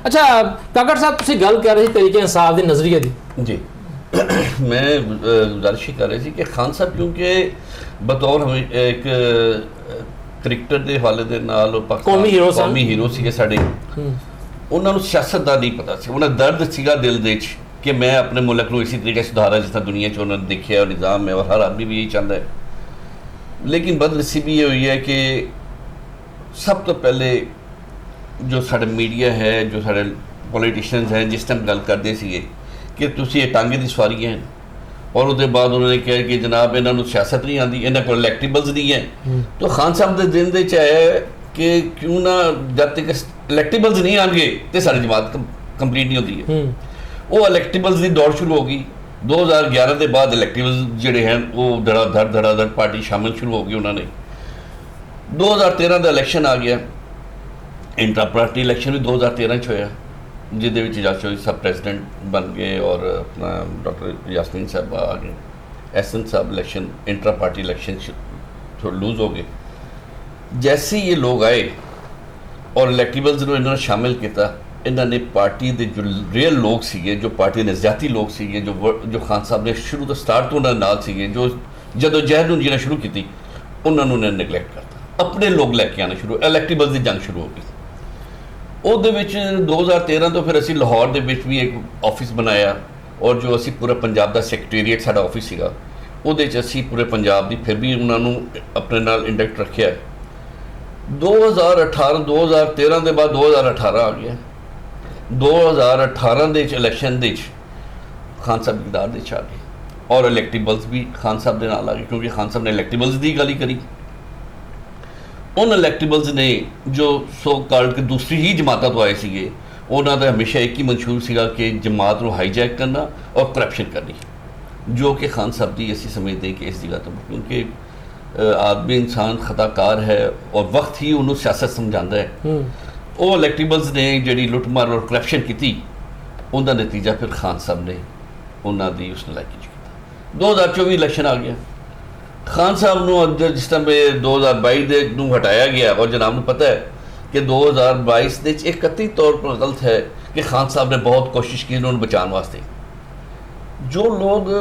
अच्छा काकड़ साहब तुसीं गल कर रहे तरीके इंसाफ के नज़रिए की जी मैं गुजारिश कर रही थी कि खान साहब क्योंकि बतौर हमें एक क्रिकेटर के हवाले के नाल कौमी हीरो सीगे साडे उन्होंने सियासत का नहीं पता सी उन्हें दर्द सीगा दिल दे कि मैं अपने मुल्क को इसी तरीके सुधारा जिस तरह दुनिया उन्होंने देखा और निज़ाम है और हर आदमी भी यही चाहता है। लेकिन बदनसीबी ये हुई है कि सब तो पहले जो साडे मीडिया है जो साडे पॉलिटिशियंस हैं जिस टाइम गल करते थे कि तुसी ये टांगे की सवारी हैं और उसके बाद उन्होंने कहा कि जनाब इन्होंने सियासत नहीं आती इन्होंने को इलैक्टिबल्स नहीं है। तो खान साहब के दिल के है कि क्यों ना जब तक इलैक्टिबल्स नहीं आएंगे तो सारी जमात कंप्लीट नहीं होती है। वो इलैक्टिबल्स की दौड़ शुरू होगी 2011 के बाद इलैक्टिबल्स जोड़े हैं वो धड़ाधड़ पार्टी शामिल शुरू होगी उन्होंने 2013 का इलैक्शन आ गया इंट्रा पार्टी इलैक्शन भी 2013 होया जिदे जाचो सब प्रेजिडेंट बन गए और अपना डॉक्टर यास्मीन साहब आ गए एहसन साहब इलैक्शन इंट्रा पार्टी इलैक्शन थोड़ा लूज हो गए। जैसे ये लोग आए और इलैक्टिबल्स इन्होंने शामिल किया इन्होंने पार्टी के जो रियल लोग सीगे जो पार्टी के नज़ाती लोग सीगे जो खान साहब ने शुरू तो स्टार्ट तो उन्होंने नाल सीगे जो जदोजहद जीना शुरू की उन्होंने निगलैक्ट करता अपने लोग लैके आने शुरू इलैक्टिबल्स की जंग शुरू हो गई। ਉਹਦੇ ਵਿੱਚ 2013 ਤੋਂ ਫਿਰ ਅਸੀਂ ਲਾਹੌਰ ਦੇ ਵਿੱਚ ਵੀ ਇੱਕ ਆਫਿਸ ਬਣਾਇਆ ਔਰ ਜੋ ਅਸੀਂ ਪੂਰਾ ਪੰਜਾਬ ਦਾ ਸੈਕਟਰੀਏਟ ਸਾਡਾ ਆਫਿਸ ਸੀਗਾ ਉਹਦੇ 'ਚ ਅਸੀਂ ਪੂਰੇ ਪੰਜਾਬ ਦੀ ਫਿਰ ਵੀ ਉਹਨਾਂ ਨੂੰ ਆਪਣੇ ਨਾਲ ਇੰਡੈਕਟ ਰੱਖਿਆ। 2013 ਦੇ ਬਾਅਦ 2018 ਆ ਗਿਆ 2018 ਦੇ ਵਿੱਚ ਇਲੈਕਸ਼ਨ ਦੇ ਵਿੱਚ ਖਾਨ ਸਾਹਿਬ ਇਕਤਦਾਰ ਦੇ 'ਚ ਆ ਗਏ ਔਰ ਇਲੈਕਟਿਬਲਸ ਵੀ ਖਾਨ ਸਾਹਿਬ ਦੇ ਨਾਲ ਆ ਗਏ ਕਿਉਂਕਿ ਖਾਨ ਸਾਹਿਬ ਨੇ ਇਲੈਕਟਿਬਲਸ ਦੀ ਗੱਲ ਹੀ ਕਰੀ। उन इलैक्टिबल्स ने जो सो कॉल्ड के दूसरी ही जमातों तो आए थे उन्होंने हमेशा एक ही मंशूर सीगा कि जमात को हाईजैक करना और करप्शन करनी जो कि खान साहब की असी समझते हैं कि इस जगह तो क्योंकि आदमी इंसान खताकार है और वक्त ही उन्होंने सियासत समझाता है। वो इलैक्टिबल्स ने जी लुटमार और करप्शन की उनका नतीजा फिर खान साहब ने उन्होंने उस नलायकी किया। 2024 इलैक्शन आ गया खान साहब ਨੂੰ ਜਿਸ ਤਰ੍ਹਾਂ 2022 ਨੂੰ ਹਟਾਇਆ ਗਿਆ और जनाब ਨੂੰ पता है कि 2022 ਦੇ ਇੱਕ ਕਤਈ ਤੌਰ पर गलत है कि खान साहब ने बहुत कोशिश की उन्होंने बचाने वास्ते जो लोग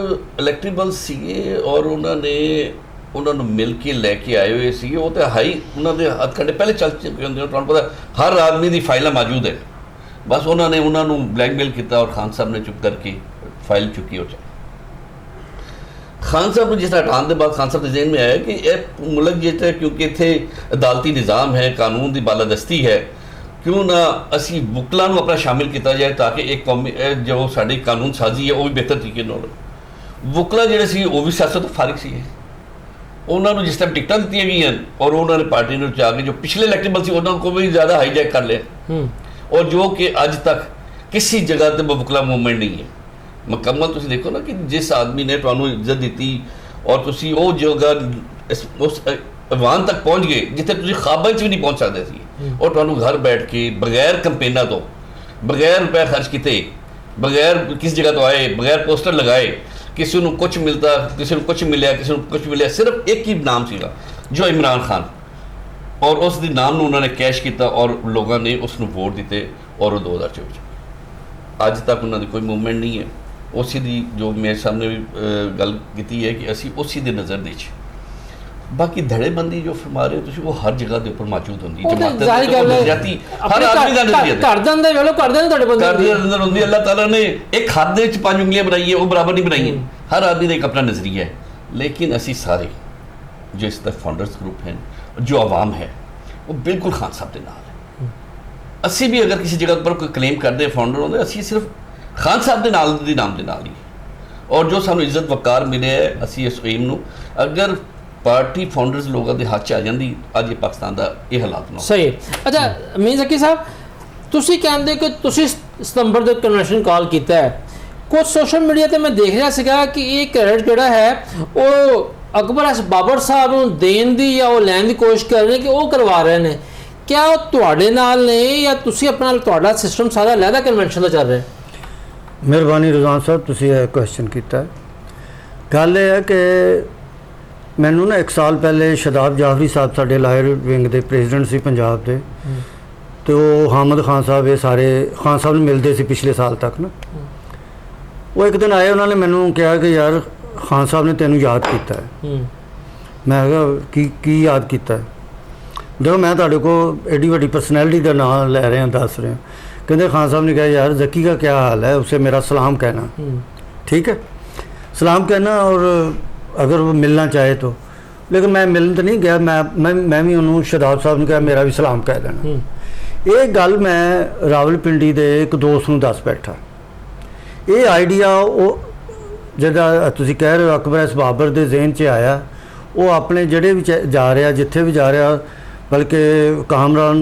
इलैक्टिबल सीगे और उन्होंने मिल के लैके आए हुए सी वो तो हाई उन्होंने हथकंडे पहले चल चुके होंगे तुहानूं पता हर आदमी की फाइल मौजूद है बस उन्होंने ब्लैकमेल किया और खान साहब ने चुप करके फाइल चुकी हो जाए। खान साहब को जिस हटाने के बाद खान साहब के जहन में आया कि यह मुल्क जितना क्योंकि इतने अदालती निज़ाम है कानून की बालादस्ती है क्यों ना असी वकलों को अपना शामिल किया जाए ताकि एक कौमी जो साड़ी कानून साजी है वो भी बेहतर तरीके वकला जोड़े सी वो भी सियासत तो फारिग से उन्होंने जिस टाइम टिकट दी गई और उन्होंने पार्टी में जाके जो पिछले इलैक्टिबल से उन्होंने भी ज़्यादा हाईजैक कर लिया और जो कि अज तक किसी जगह पर वकला मूवमेंट नहीं है मुकम्मल। तुम देखो ना कि जिस आदमी ने तुहानूं इज्जत दी और तुसी वो जगह उस अवान तक पहुँच गए जिथे तुसी ख्वाबां च भी नहीं पहुँच सकते थे और तुहानूं घर बैठ के बगैर कंपेना तो बगैर रुपया खर्च किए बगैर किस जगह तो आए बगैर पोस्टर लगाए किसी को कुछ मिलता किसी को कुछ मिले किसी को कुछ मिले सिर्फ एक ही नाम सीगा जो इमरान खान और उस नाम नूं उन्होंने कैश किया और लोगों ने उसनूं वोट दिते और 2024 अज तक उन्होंने कोई मूवमेंट नहीं है। उसी दी जो मेरे सामने भी गल की है कि असी उसी दे नज़र दे बाकी धड़ेबंदी जो फरमा रहे हो वो हर जगह के उपर मौजूद होंगी अल्लाह ताला ने एक हद 5 उंगलियां बनाई है वो बराबर नहीं बनाई है हर आदमी का एक अपना नज़रिया है लेकिन असी सारे जो इस तरह फाउंडर्स ग्रुप हैं जो आवाम है वो बिल्कुल खान साहब के नाल है। असी भी अगर किसी जगह पर कोई क्लेम करते फाउंडर होंगे असी सिर्फ खान साहब के नाम के नाल ही और जो सानू इज्जत वकार मिले है असी इस एम नूं अगर पार्टी फाउंडर्स लोगों के हाथ च आ जाती अज ये पाकिस्तान का ये हालात ना सही। अच्छा मीर ज़की साहब तुसी कहते कि तुसी सितंबर के कन्वेंशन कॉल किया है कुछ सोशल मीडिया पर मैं देख रहा सीगा कि ये क्रेडिट जोड़ा है वो अकबर एस बाबर साहब नूं देण दी या वो लैण दी कोशिश कर रहे हैं कि वो करवा रहे हैं क्या वो तुहाडे नाल ने या तुसी अपना तुहाडा सिस्टम सारा अलहदा कन्वेंशन का चल रहा है। मेहरबानी रुझान साहब तुसी यह क्वेश्चन किया गल यह है कि मैनू ना 1 साल पहले शदाब जाफरी साहब साडे लायर विंग के प्रेजिडेंट से पंजाब के ਤੇ ਉਹ ਹਾਮਦ ਖਾਨ ਸਾਹਿਬ ਇਹ ਸਾਰੇ ਖਾਨ ਸਾਹਿਬ ਨੂੰ ਮਿਲਦੇ ਸੀ ਪਿਛਲੇ ਸਾਲ ਤੱਕ ਨਾ। ਉਹ ਇੱਕ ਦਿਨ ਆਏ, ਉਹਨਾਂ ਨੇ ਮੈਨੂੰ ਕਿਹਾ ਕਿ ਯਾਰ ਖਾਨ ਸਾਹਿਬ ਨੇ ਤੈਨੂੰ ਯਾਦ ਕੀਤਾ ਹੈ। ਮੈਂ ਕਿਹਾ ਕੀ ਯਾਦ ਕੀਤਾ ਹੈ? ਦੇਖੋ ਮੈਂ ਤੁਹਾਡੇ ਕੋਲ एडी ਵੱਡੀ पर्सनैलिटी का नाम ले रहे हैं, दस रहे हैं। कहते खान साहब ने कहा यार जक्की का क्या हाल है, उसे मेरा सलाम कहना। ठीक है, सलाम कहना, और अगर वो मिलना चाहे तो। लेकिन मैं मिलन तो नहीं गया, मैं भी उन्होंने शदाब साहब ने कहा मेरा भी सलाम कह देना। ये गल मैं रावलपिंडी के एक दोस्त को दस बैठा। ये आइडिया वो जिदा तुसीं कह रहे हो अकबर एस बाबर के जहन च आया। वो अपने जड़े भी जा रहा, जिथे भी जा रहा, बल्कि कामरान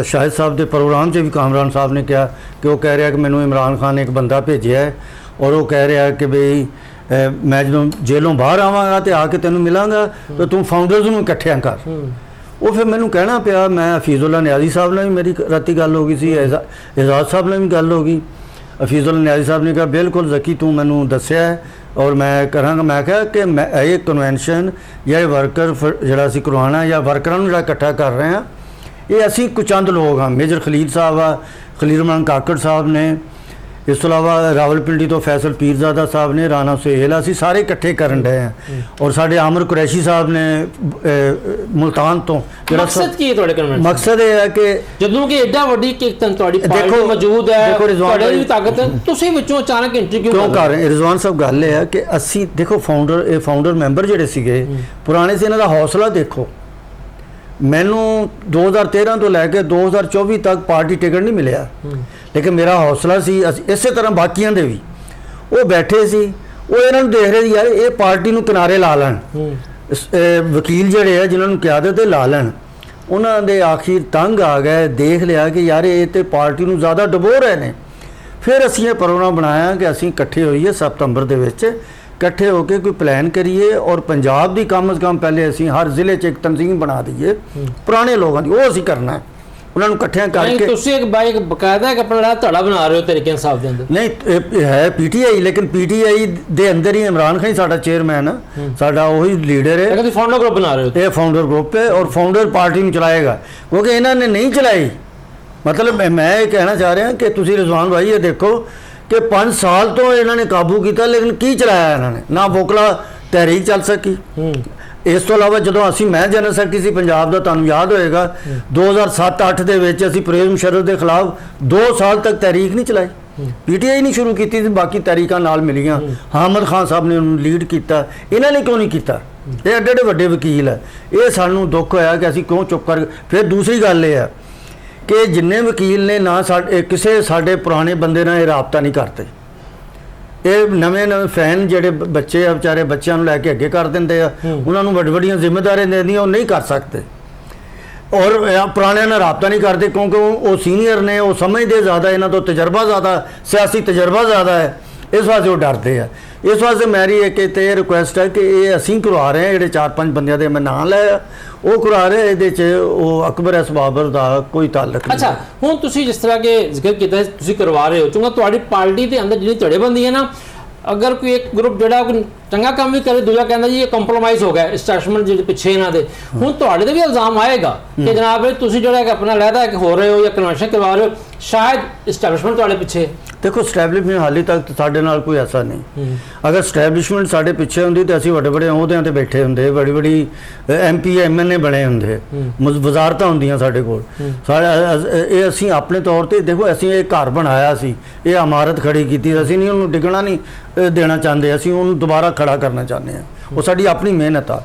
शाहिद साहब के प्रोग्राम से भी कामरान साहब ने कहा कि वो कह रहा कि मैंने इमरान खान ने एक बंदा भेजा है, और वो कह रहा कि बई मैं जो जेलों बाहर आवागा तो आके तेन मिलांगा, तो तू फाउंडर्स में इकट्ठिया कर। वो फिर मैंने कहना पिया, मैं हफीजुल्ला नियाजी साहब ने भी मेरी राती गल हो गई सी, एजाज साहब ने भी गल हो गई। हफीजुल्ला नियाजी साहब ने कहा बिल्कुल जकी तू मैनू दस्या है और मैं करांगा। मैं कहा कि मैं ये कन्वेंशन या ये वर्कर जरा असीं करवाना या वर्करां नूं जरा इकट्ठा कर रहे हैं, ये असीं कुछ चंद लोग हाँ। मेजर खलील साहब आ, खलील रहमान काकड़ साहब ने, इस तो अलावा रावलपिंडी तो फैसल पीरजादा साहब ने, राणा सुहेल, असीं सारे इकट्ठे करन रहे हैं। और साडे आमर कुरैशी साहब ने मुल्तान तो मकसद की है तुहाडे कन्वेंशन? मकसद ये है कि ਜਦੋਂ ਕਿ ਐਡਾ ਵੱਡੀ ਤੁਹਾਡੀ ਪਾਰਟੀ देखो ਮੌਜੂਦ ਹੈ, देखो रिजवान ਤੁਹਾਡੇ ਵੀ ਤਾਕਤ ਹੈ, ਤੁਸੀਂ ਵਿੱਚੋਂ ਅਚਾਨਕ ਐਂਟਰੀ क्यों कर रहे हैं? रिजवान साहब गल है कि असी देखो फाउंडर मैंबर जिहड़े सीगे पुराने से, इन्हां दा हौसला देखो। मैनू 2013 तो लैके 2024 तक पार्टी टिकट नहीं मिलिया, लेकिन मेरा हौसला सी इस तरह बाकियां दे भी। वो बैठे सी, वो इन्हां नूं देख रहे यार ये पार्टी नूं किनारे ला लैण, वकील जिहड़े है जिन्हां नूं क़यादत ते ला लैण, उन्हां दे आखिर तंग आ गए, देख लिया कि यार ये तो पार्टी नूं ज़्यादा डबो रहे ने। फिर असीं ये प्रोग्राम बनाया कि असीं इकट्ठे होइए सितंबर दे विच, इकट्ठे होकर कोई प्लान करिए, और पंजाब की कम अज़ कम पहले असीं हर जिले च एक तंजीम बना दईए पुराने लोगों की, वो असीं करना है, उन्होंने इकट्ठिया करके। ਤੁਸੀਂ ਇੱਕ ਬਾਈਕ ਬਕਾਇਦਾ ਇੱਕ ਆਪਣਾ ਧੜਾ ਬਣਾ ਰਹੇ ਹੋ ਤਰੀਕੇ ਇਨਸਾਫ ਦੇ ਅੰਦਰ? नहीं है PTI, लेकिन PTI ਦੇ अंदर ही इमरान खान साडा चेयरमैन है, साडा वही लीडर है। ਤੁਸੀਂ ਫਾਊਂਡਰ ਗਰੁੱਪ ਬਣਾ ਰਹੇ ਹੋ? ये फाउंडर ग्रुप है और फाउंडर पार्टी में चलाएगा, क्योंकि इन्होंने नहीं चलाई। मतलब मैं ये कहना चाह रहा कि तुसीं रिजवान भाई ये देखो कि 5 साल तो इन्होंने काबू किया, लेकिन की चलाया इन्होंने ना? वोकला तहरीक चल सकी। इस तो इलावा जो असी मैं जनरल सैकटरी सी पंजाब का, तुहानूं याद होएगा 2007-8 ਦੇ ਵਿੱਚ ਅਸੀਂ परवेज़ मुशर्रफ के खिलाफ 2 साल तक तहरीक नहीं चलाई। PTI नहीं शुरू की थी, बाकी तहरीकां नाल मिलियां। हामिद खान साहब ने उन्होंने लीड किया, इन्होंने क्यों नहीं किया? ये एडे एडे वड्डे वकील है, ये सानूं दुख होया कि असीं क्यों चुप कर। फिर दूसरी गल ये है कि जिन्ने वकील ने ना किसी साडे पुराने बंदे नाल राबता नहीं करते। ये नवे फैन जेडे बच्चे आ बेचारे, बच्चों को लैके अगे कर देंगे, उन्होंने वड्डी वड्डियां जिम्मेदारियां दे दियां, वो नहीं कर सकते। और पुराने नाल राबता नहीं करते क्योंकि वो सीनियर ने, वो समझते ज़्यादा, इन्हों तो तजर्बा ज़्यादा, सियासी तजर्बा ज़्यादा है, इस वास्ते वो डरते हैं। इस वास्ते मेरी एक तो रिक्वेस्ट है कि ये असीं करवा रहे हैं, जो 4-5 बंदियां दे मैं नाम लाया वो करवा रहे, ये अकबर एस बाबर का कोई ताल्लुक नहीं। अच्छा, ਹੁਣ ਤੁਸੀਂ ਜਿਸ ਤਰ੍ਹਾਂ ਕਿ ਜ਼ਿਕਰ ਕੀਤਾ ਤੁਸੀਂ ਕਰਵਾ ਰਹੇ ਹੋ, ਚੁੰਗਾ ਤੁਹਾਡੀ ਪਾਰਟੀ ਦੇ ਅੰਦਰ ਜਿਹੜੀ ਧੜੇਬੰਦੀ ਹੈ ਨਾ, ਅਗਰ ਕੋਈ ਇੱਕ ਗਰੁੱਪ ਜਿਹੜਾ ਕੋਈ ਚੰਗਾ ਕੰਮ ਵੀ ਕਰੇ, ਦੂਜਾ ਕਹਿੰਦਾ ਜੀ ਇਹ ਕੰਪਰੋਮਾਈਜ਼ ਹੋ ਗਿਆ ਐਸਟੈਬਲਿਸ਼ਮੈਂਟ ਜਿਹੜੇ ਪਿੱਛੇ ਇਹਨਾਂ ਦੇ, ਹੁਣ ਤੁਹਾਡੇ ਤੇ ਵੀ ਇਲਜ਼ਾਮ ਆਏਗਾ ਕਿ ਜਨਾਬ ਤੁਸੀਂ ਜਿਹੜਾ ਕਿ ਆਪਣਾ ਲਹਿਦਾ ਕਿ ਹੋ ਰਹੇ ਹੋ ਜਾਂ ਕਨਵੈਨਸ਼ਨ ਕਰਵਾ ਰਹੇ ਹੋ, ਸ਼ਾयद एस्टैब्लिशमेंट ਤੁਹਾਡੇ ਪਿੱਛੇ। देखो स्टैबलिशमेंट हाली तक साढ़े नाल कोई ऐसा नहीं। अगर स्टैबलिशमेंट साढ़े पिछे होंदी तो असीं बड़े बड़े अहुदियां ते बैठे होंदे, बड़ी बड़ी MP MNA बने होंदे, वजारतां होंदियां साढ़े कोल। ये असीं अपने तौर ते देखो, असीं ये घर बनाया सी, ये इमारत खड़ी कीती, असीं नहीं उन्होंने डिगना नहीं देना चाहते, असीं उन्होंने दोबारा खड़ा करना चाहते हैं। वो साडी अपनी मेहनत आ,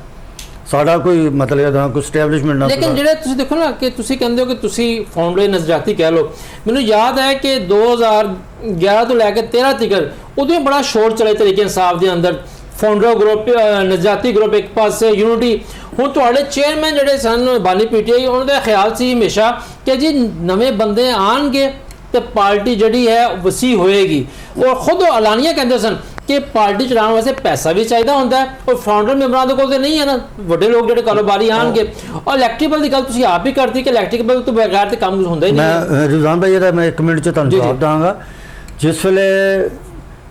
साडा कोई मतलब कोई स्टैबलिशमेंट ना। लेकिन ਜਿਹੜੇ ਤੁਸੀਂ ਦੇਖੋ ਨਾ ਕਿ ਤੁਸੀਂ ਕਹਿੰਦੇ ਹੋ ਕਿ ਤੁਸੀਂ ਫਾਊਂਡਰ ਨਜ਼ਰਿਆਤੀ ਕਹਿ ਲਓ, ਮੈਨੂੰ ਯਾਦ ਹੈ ਕਿ 2011 ਤੋਂ ਲੈ ਕੇ 13 ਤੱਕ ਉਦੋਂ ਹੀ ਬੜਾ ਸ਼ੋਰ ਚੱਲੇ ਤਰੀਕੇ ਇਨਸਾਫ ਦੇ ਅੰਦਰ, ਫਾਊਂਡਰ ਗਰੁੱਪ, ਨਜ਼ਰਿਆਤੀ ਗਰੁੱਪ ਇੱਕ ਪਾਸੇ, ਯੂਨਿਟੀ। ਹੁਣ ਤੁਹਾਡੇ ਚੇਅਰਮੈਨ ਜਿਹੜੇ ਸਨ ਬਾਨੀ PTI, ਉਹਨਾਂ ਦਾ ਖਿਆਲ ਸੀ ਹਮੇਸ਼ਾ ਕਿ ਜੀ ਨਵੇਂ ਬੰਦੇ ਆਣਗੇ ਤੇ ਪਾਰਟੀ ਜਿਹੜੀ ਹੈ ਵਸੀ ਹੋਏਗੀ। ਉਹ ਖੁਦ ਐਲਾਨੀਆਂ ਕਹਿੰਦੇ ਸਨ ਕਿ ਪਾਰਟੀ ਚਲਾਉਣ ਵਾਸਤੇ ਪੈਸਾ ਵੀ ਚਾਹੀਦਾ ਹੁੰਦਾ ਹੈ, ਔਰ ਫਾਊਂਡਰ ਮੈਂਬਰਾਂ ਦੇ ਕੋਲ ਤੇ ਨਹੀਂ ਹੈ ਨਾ, ਵੱਡੇ ਲੋਕ ਜਿਹੜੇ ਕਾਰੋਬਾਰੀ ਆਣਗੇ। ਔਰ ਇਲੈਕਟੇਬਲ ਦੀ ਗੱਲ ਤੁਸੀਂ ਆਪ ਹੀ ਕਰਤੀ ਕਿ ਇਲੈਕਟੇਬਲ ਤੋਂ ਬਗੈਰ ਤੇ ਕੰਮ ਹੁੰਦਾ ਹੀ ਨਹੀਂ। ਮੈਂ ਰਿਜ਼ਵਾਨ ਭਾਈ ਇਹਦਾ ਮੈਂ 1 ਮਿੰਟ 'ਚ ਤੁਹਾਨੂੰ ਜਵਾਬ ਦਾਂਗਾ। जिस वेले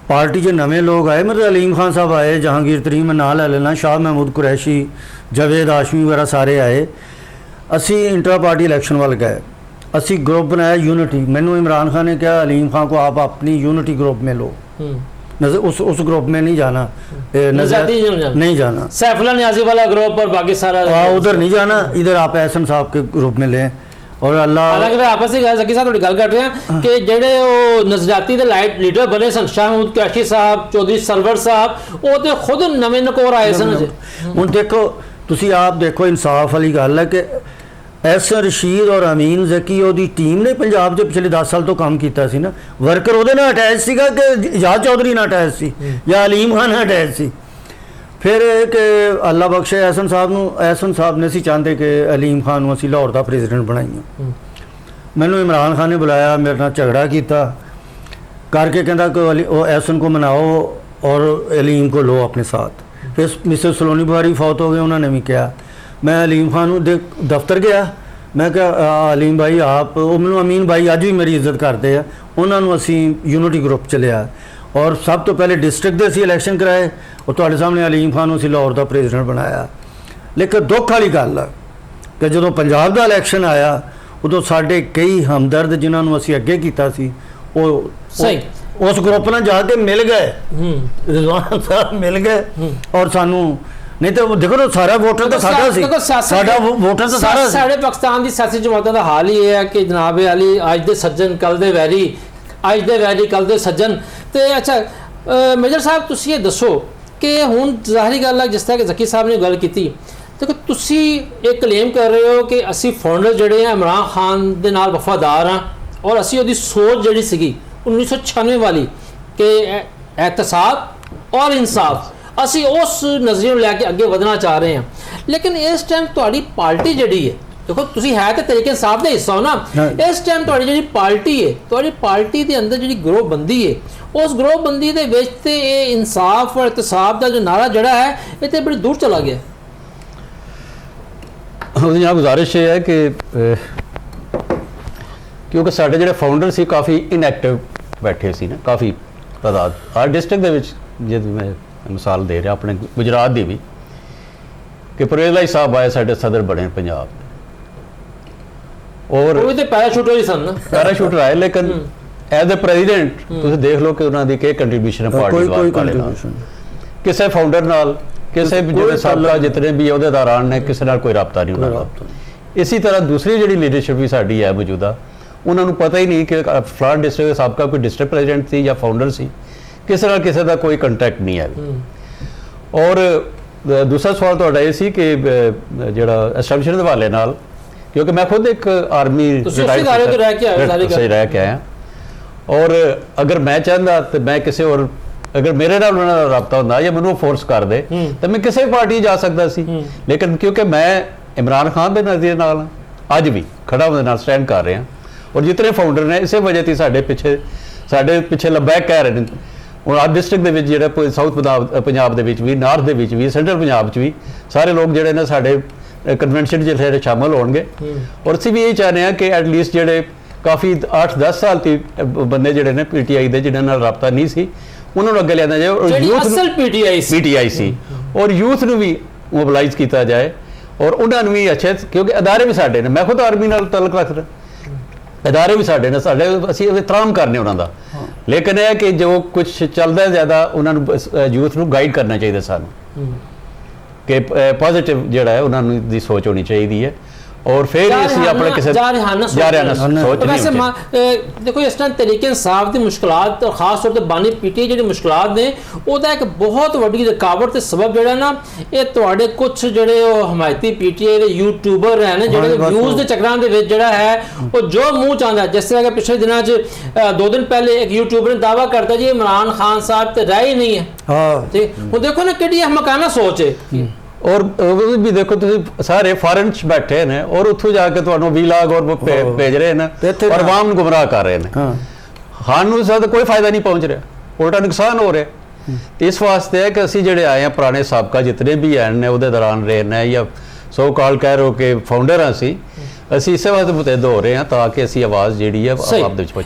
पार्टी च नवे लोग आए, मतलब अलीम खान साहब आए, जहांगीर तरीन में नाम लै लेना, शाह महमूद कुरैशी, जावेद हाशमी वगैरह सारे आए। असी इंट्रा पार्टी इलैक्शन वाल गए, ਅਸੀਂ ग्रुप बनाया यूनिटी। मैंने इमरान खान ने कहा अलीम खान को आप अपनी यूनिटी ग्रुप में लो, नजर उस ग्रुप में नहीं जाना, नज़ाती नहीं जाना, सैफुल्लाह नियाज़ी वाला ग्रुप और बाकी सारा उधर नहीं जाना, इधर आप एहसन साहब के ग्रुप में लें। और अल्लाह हालांकि आपस में जकी साहब थोड़ी गल कर रहे हैं कि ਜਿਹੜੇ ਉਹ ਨਜ਼ਰਾਤੀ ਦੇ ਲਾਈਟ ਲੀਡਰ ਬਣੇ ਸਨ ਸ਼ਾਹ ਮਹਮੂਦ ਕੁਰੈਸ਼ੀ ਸਾਹਿਬ, ਚੌਧਰੀ ਸਰਵਰ ਸਾਹਿਬ, ਉਹ ਤੇ ਖੁਦ ਨਵੇਂ ਨਕੋਰ ਆਏ ਸਨ। ਹੁਣ ਦੇਖੋ ਤੁਸੀਂ ਆਪ ਦੇਖੋ, ਇਨਸਾਫ ਵਾਲੀ ਗੱਲ ਹੈ ਕਿ ਐਸਨ ਰਸ਼ੀਦ ਔਰ ਅਮੀਨ ਜ਼ਕੀ ਉਹਦੀ ਟੀਮ ਨੇ ਪੰਜਾਬ 'ਚ ਪਿਛਲੇ 10 ਸਾਲ ਤੋਂ ਕੰਮ ਕੀਤਾ ਸੀ ਨਾ। ਵਰਕਰ ਉਹਦੇ ਨਾਲ ਅਟੈਚ ਸੀਗਾ ਕਿ ਇਜਾਜ਼ ਚੌਧਰੀ ਨਾਲ ਅਟੈਚ ਸੀ ਜਾਂ ਅਲੀਮ ਖਾਨ ਨਾਲ ਅਟੈਚ ਸੀ। ਫਿਰ ਇਹ ਕਿ ਅੱਲਾ ਬਖਸ਼ੇ ਐਸਨ ਸਾਹਿਬ ਨੇ ਸੀ ਚਾਹੁੰਦੇ ਕਿ ਅਲੀਮ ਖਾਨ ਨੂੰ ਅਸੀਂ ਲਾਹੌਰ ਦਾ ਪ੍ਰੈਜ਼ੀਡੈਂਟ ਬਣਾਈਏ। ਮੈਨੂੰ ਇਮਰਾਨ ਖਾਨ ਨੇ ਬੁਲਾਇਆ, ਮੇਰੇ ਨਾਲ ਝਗੜਾ ਕੀਤਾ ਕਰਕੇ ਕਹਿੰਦਾ ਕਿ ਉਹ ਐਸਨ को मनाओ और अलीम को लो अपने साथ। फिर मिस्टर सलोनी बुहारी फौत हो गए, उन्होंने भी किया। मैं अलीम खान दफ्तर गया, मैं कहा अलीम भाई आप, वो मैनू अमीन भाई अज भी मेरी इज्जत करते हैं, उन्होंने असी यूनिटी ग्रुप च लिया और सब तो पहले डिस्ट्रिक्ट के असी इलैक्शन कराए और तुहाडे सामने अलीम खान असी लाहौर का प्रेजिडेंट बनाया। लेकिन दुख वाली गल है कि जो पंजाब का इलैक्शन आया उदों साडे कई हमदर्द जिन्होंने असी अगे किया सी सही उस ग्रुप ਨਾਲ ਜਾ ਕੇ ਮਿਲ ਗਏ, रिजवान साहब मिल गए और सानू नहीं तो देखो ना सारा वोटर तो साडा सी, साडा वोटर तो सारा साडे पाकिस्तान दी सियासी जमातां दा हाल ही ये है कि जनाब अली अज दे सज्जन कल दे वैरी, अज दे वैरी कल दे सज्जन। ते अच्छा मेजर साहब तुसीं ये दसो कि हुण ज़ाहिरी गल है जिस तरह कि जकी साहब ने गल कीती, देखो तुसीं एक क्लेम कर रहे हो कि असी फाउंडर जिहड़े हैं इमरान खान दे नाल वफादार हाँ और असी उहदी सोच जिहड़ी सीगी 1996 वाली कि एहतसाब और इंसाफ असी उस नज़रिए लैके अगे वधना चाह रहे हैं। लेकिन इस टाइम तुहाडी पार्टी जिहड़ी है, देखो तुसी है तो तरीके इंसाफ का हिस्सा हो ना, इस टाइम तुहाडी जिहड़ी पार्टी है, तुहाडी पार्टी के अंदर जिहड़ी ग्रोहबंदी है, उस ग्रोहबंदी दे विच ते ये इंसाफ और एहतसाब का जो नारा जड़ा है ये तो बड़ी दूर चला गया। यहाँ गुजारिश ये है कि क्योंकि साढ़े जो फाउंडर से काफ़ी इनएक्टिव बैठे सी ना, काफ़ी तादाद हर डिस्ट्रिक्ट दे विच, जे मैं मिसाल दे रहा अपने गुजरात की भी कि परवेज़ भाई साहब आए साढ़े सदर बने पंजाब और पैराशूटर ही सन, पैराशूटर आए, लेकिन एज ए प्रेजिडेंट तुम देख लो कि उन्होंने की कंट्रीब्यूशन है पार्टी किसी फाउंडर नाल किसी जो साबका जितने भी अहदेदारान ने किसी नाल कोई रबता नहीं उन्होंने। इसी तरह दूसरी जी लीडरशिप भी साड़ी है मौजूदा, उन्होंने पता ही नहीं कि फलान डिस्ट्रिक्ट साबका कोई डिस्ट्रिक्ट प्रेजिडेंट थी या फाउंडर सी, किसी नाल किसी का कोई कंटैक्ट नहीं है। और दूसरा सवाल तो ये सी कि जिहड़ा एस्टैबलिशमेंट के हवाले नाल, क्योंकि मैं खुद एक आर्मी रह के आया और अगर मैं चाहता तो मैं किसी और अगर मेरे नाल उन्होंने रबता होंदा या मैनूं फोर्स कर दे तो मैं किसी पार्टी जा सकता सी, लेकिन क्योंकि मैं इमरान खान के नज़रिए नाल अज भी खड़ा उहदे नाल स्टैंड कर रहा और जितने फाउंडर ने इस वजह से साढ़े पिछे लब्बैक कह रहे हैं। हुण आज डिस्ट्रिक्ट दे विच जिहड़ा साउथ पंजाब दे विच भी, नॉर्थ दे विच भी, सेंट्रल पंजाब च भी सारे लोग जिहड़े ने साढ़े कन्वेंशन जिहड़े शामिल होणगे और असीं भी यही चाहते हैं कि एटलीस्ट जिहड़े काफ़ी 8-10 साल ती बंदे जिहड़े ने PTI दे जिन्हां नाल रबता नहीं सी उन्होंने अगे लिया जाए और यूथ PTI सी और यूथ नूं भी मोबिलाइज किया जाए और उन्होंने भी अच्छे, क्योंकि अदारे भी साढ़े ने, मैं खुद आर्मी नाल तलक रखदा, अदारे भी साढ़े ने, साढ़े असीं एहतराम करने उन्होंने, लेकिन यह कि जो कुछ चलता है ज़्यादा उन्होंने यूथ नूं गाइड करना चाहिए सानूं कि पॉजिटिव जिहड़ा है उन्होंने दी सोच होनी चाहिए है और फिर इसी अपने किसी सोच वैसे देखो इस तरह तरीके इंसाफ की मुश्किलात और खास तौर पर बानी PTI जी मुश्किलात ने उसका एक बहुत वड्डी रुकावट ते सबब जो ना ये तुहाडे कुछ जोड़े हमायती PTI के यूट्यूबर है ना जोड़े व्यूज़ के चक्कर के जोड़ा है वो जो मुँह चाहता है। जिस तरह के पिछले दिनों 2 दिन पहले एक यूट्यूबर ने दावा करता जी इमरान खान साहब तो रह ही नहीं है, ठीक वो देखो ना कि मकाना सोच है। और भी देखो तुम सारे फॉरेन च बैठे हैं और उतों जाके तो वीलाग और भेज रहे हैं और आवाम गुमराह कर रहे हैं, सानू कोई फायदा नहीं पहुँच रहा, उल्टा नुकसान हो रहा। इस वास्ते है कि असी जोड़े आए हैं पुराने साबका जितने भी हैं ने उहदे दौरान रहे हैं या सो कॉल कह रहे हो कि फाउंडर हाँ असी इस वास्ते मुतहद हो रहे हैं ताकि असी आवाज़ जी है आप पहुँचाई।